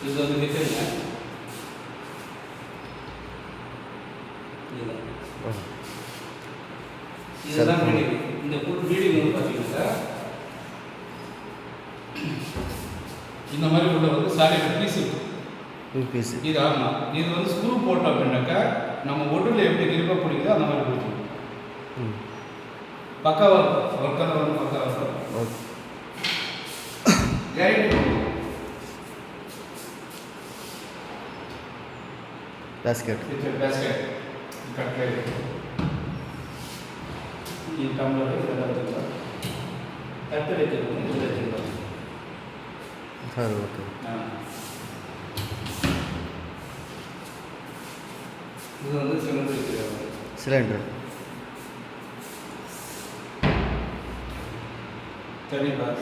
இது வந்து கிச்சனுங்க. இதுதான் மீடியம். இந்த ஃபுல் மீடியம் வந்து பார்த்தீங்கன்னா இந்த மாதிரி உள்ள வந்து சாலிட் பீஸ் பீஸ். இது ஆமாம். இது வந்து ஸ்க்ரூ போட்டோம் அப்படின்னாக்கா நம்ம ஒட்டுல எப்படி கிரிப்பாக பிடிக்குதோ அந்த மாதிரி பிடிக்கும். பக்காவாக இருக்கும். ஒர்க்கெல்லாம் வந்து பக்காவாக இருக்கும். Okay. Guarantee basket. Basket cutlery ಈ ಟಮ್ಲರ್ ಇದೆಲ್ಲ ತಟ್ಟೆ வைக்கிறது இதில் வச்சுருக்கோம் சார். ஓகே. இது வந்து சிலிண்டர் வைக்கிறது. சிலிண்டர் தனி பாக்ஸ்.